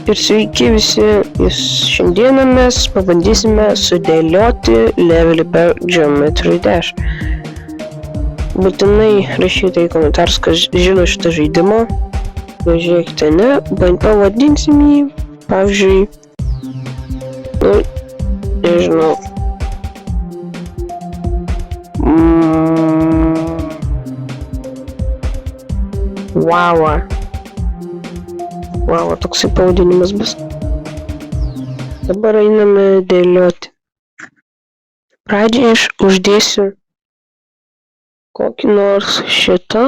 Ir sveiki visi, šiandieną mes pabandysime sudėlioti levelį per Geometry Dash. Būtinai rašykite į komentarus, kas žino šitą žaidimą. Žiūrėkite, ne, pavadinsim jį, pavyzdžiui, nežinau. Wow, toksai pavadinimas bus. Dabar einame dėlioti. Pradžiai aš uždėsiu kokį nors šitą,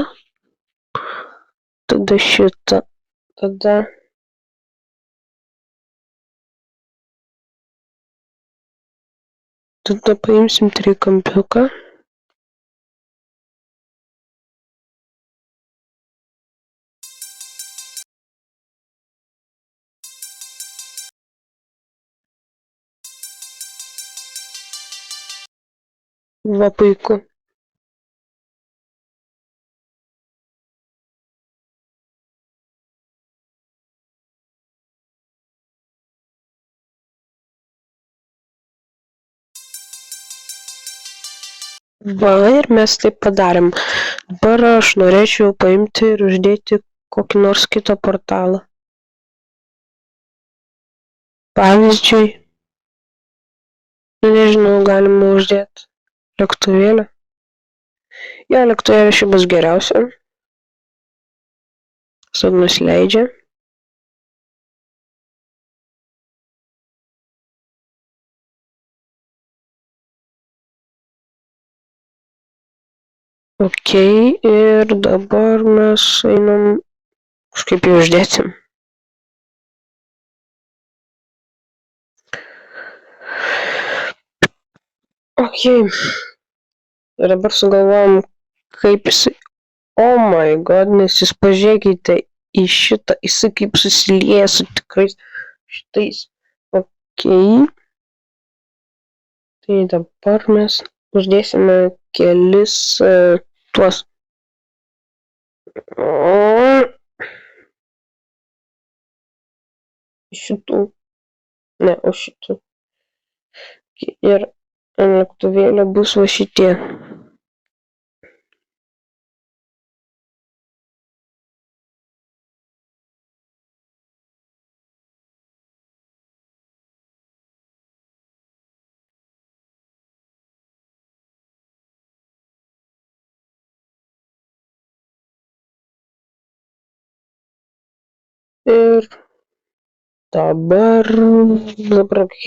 tada šitą, tada paimsim trikampiuką. Va, puiku. Va, ir mes taip padarėm. Dabar aš norėčiau paimti ir uždėti kokį nors kitą portalą. Pavyzdžiui, nežinau, galima uždėti lėktuvėlį. Jo, lėktuvėlį šį bus geriausia. Tiesiog nusileidžia. Ok, ir dabar mes einam kažkaip jau uždėsim. Ok. Ir dabar sugalvojom, kaip jisai... Oh my god, nes jūs pažiūrėkite į šitą, jisai kaip susilieja su tikrais šitais. Ok. Tai dabar mes uždėsime kelis tuos. Šitų. Ne, o šitų. Ir ant lėktuvėlio bus va šitie. Ir dabar ok.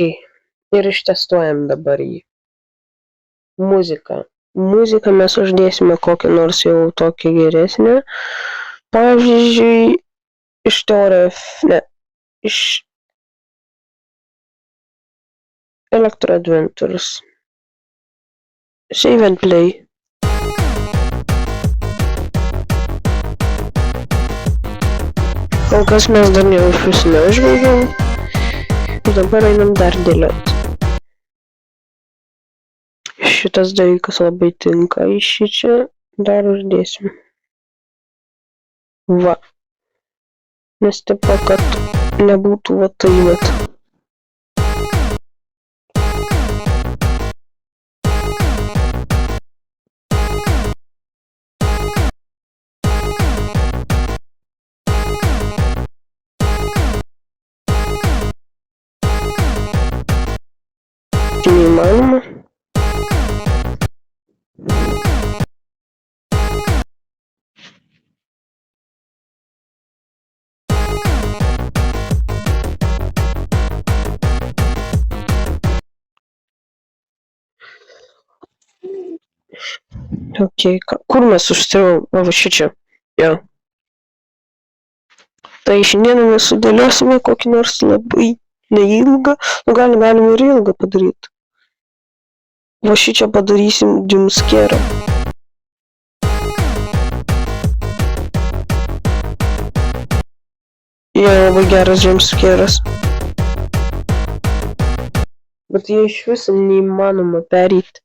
Ir ištestuojam dabar jį. Muziką mes uždėsime kokią nors jau tokią geresnę. Pavyzdžiui, iš iš Electro Adventures. Save and play. Kol kas mes dar neužžvelgiam. Dabar einam dar dėlioti. Šitas dalykas labai tinka į šičia. Dar uždėsim. Va. Nes tipo, kad nebūtų va tai vat. Neįmanoma. Ok, kur mes užstrigom? Va šičia. Jo. Tai šiandieną mes sudėliosime kokį nors labai neilgą, galime ir ilgą padaryti. Va šičia padarysim jumpscare. Jo, labai geras jumpscare'as. Bet jie iš viso neįmanoma perėti.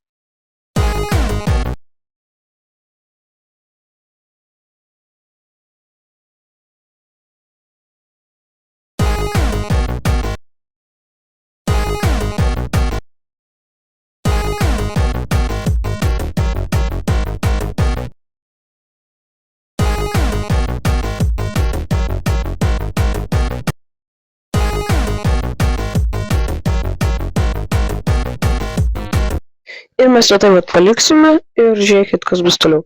Ir mes jau tai vat paliksime ir žiūrėkit, kas bus toliau.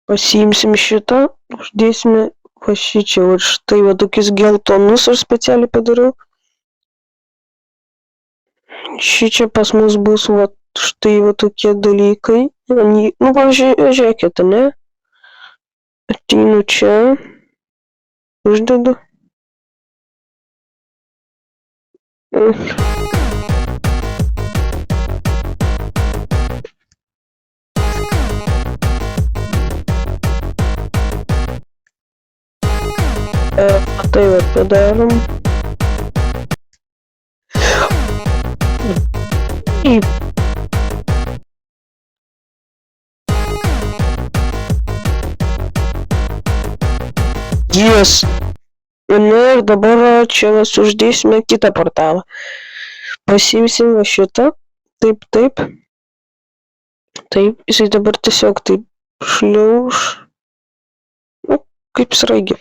Pasiimsim šitą, uždėsime va šičia, va štai va tokius geltonus aš specialiai padariau. Šičia pas mus bus va štai va tokie dalykai. Nu, pavyzdžiui, žiūrėkit, ne? Ateinu čia, uždedu. Tai va padarom. Yes. Na ir dabar čia mes uždėsime kitą portalą. Pasiimsim va šitą. Taip, taip. Taip, jisai dabar tiesiog taip šliauš. Nu, kaip sraigė.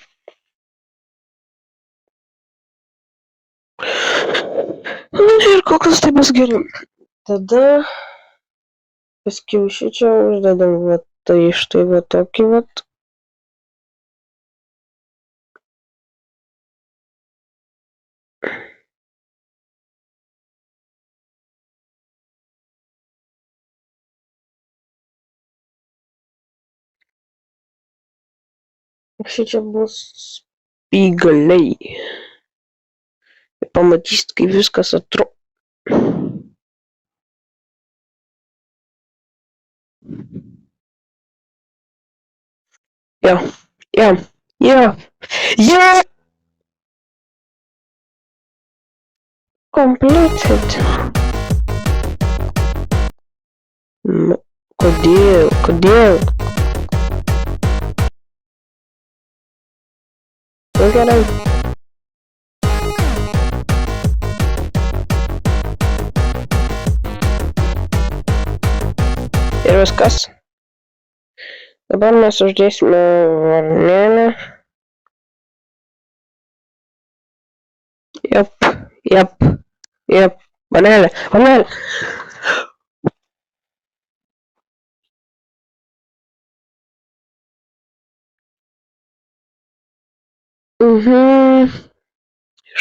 Ir kokias tai bus geriau. Tada paskiau šičia uždedam va tai štai va tokį va. Šičia bus spygaliai. Ir pamatysit, kaip viskas atrodo. Yeah. Completed. Nu, kodėl? Nu, gerai. Ir viskas. Dabar mes uždėsime varnelę. Jep. Varnelė.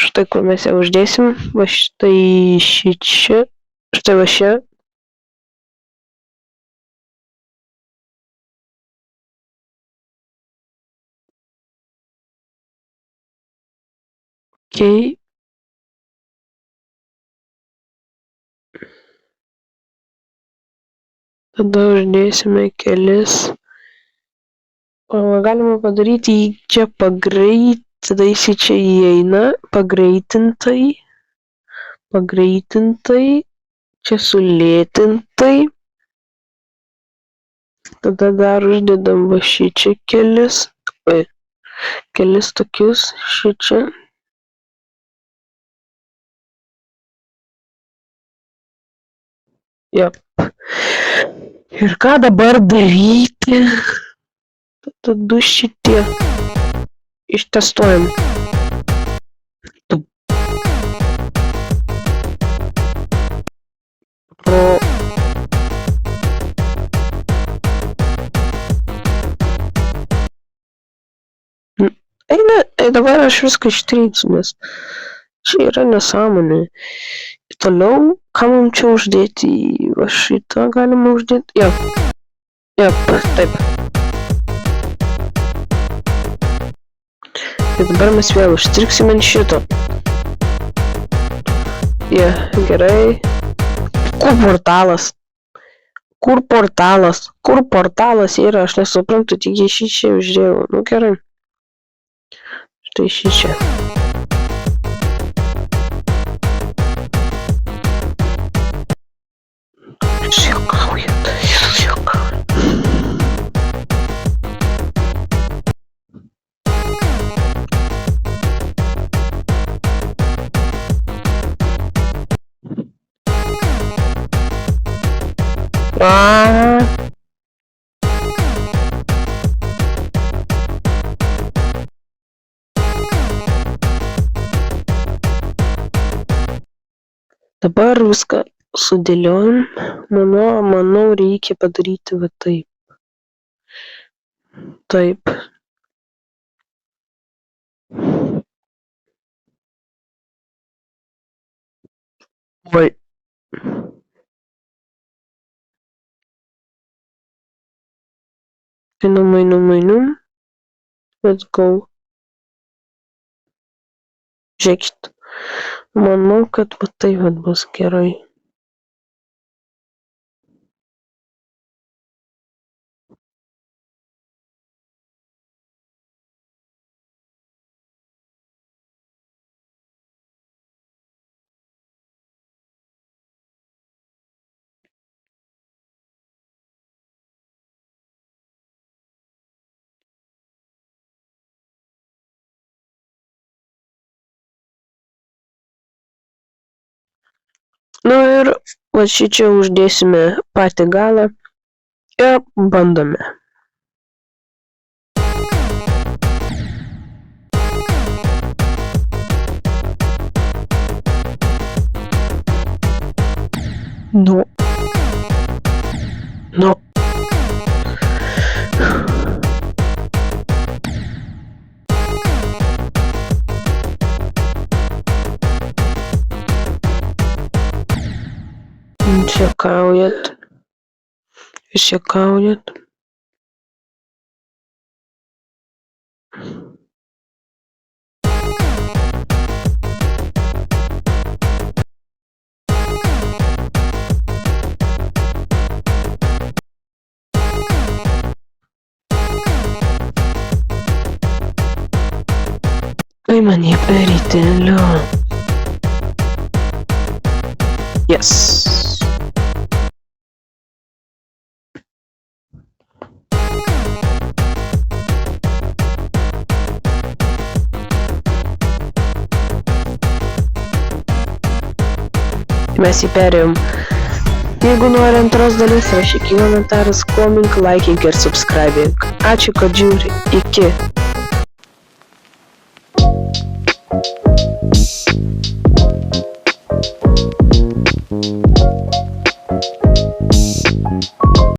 Štai kur mes ją uždėsim. Va štai šičia. Štai va šia. Okay. Tada uždėsime kelis. Galima padaryti jį čia tada jis čia įeina, pagreitintai, čia sulėtintai. Tada dar uždedam va šičia kelis tokius šičia. Jep. Ir ką dabar daryti? Tada du šitie. Ištestuojam. Dabar aš viską ištrinsiu, nes čia yra nesąmonė. Ir toliau, ką mums čia uždėti? Va šitą galima uždėti. Jep, taip. Ir dabar mes vėl užstriksime ant šito. Gerai. Kur portalas yra? Aš nesuprantu, tik jį šičia uždėjau. Nu gerai. Štai šičia. Dabar viską sudėliojom. Manau, reikia padaryti va taip. Taip. Vai. Einam. Let's go. Žiūrėkit. Manau, kad va tai va bus gerai. Nu ir va šičia uždėsime patį galą ir bandome. Nu. Išjuokaujat. Ай, мені перейти, Yes. Mes jį perėjom. Jeigu nori antros dalis, rašyk į komentarus, komink, laikink ir subscribink. Ačiū, kad žiūri. Iki.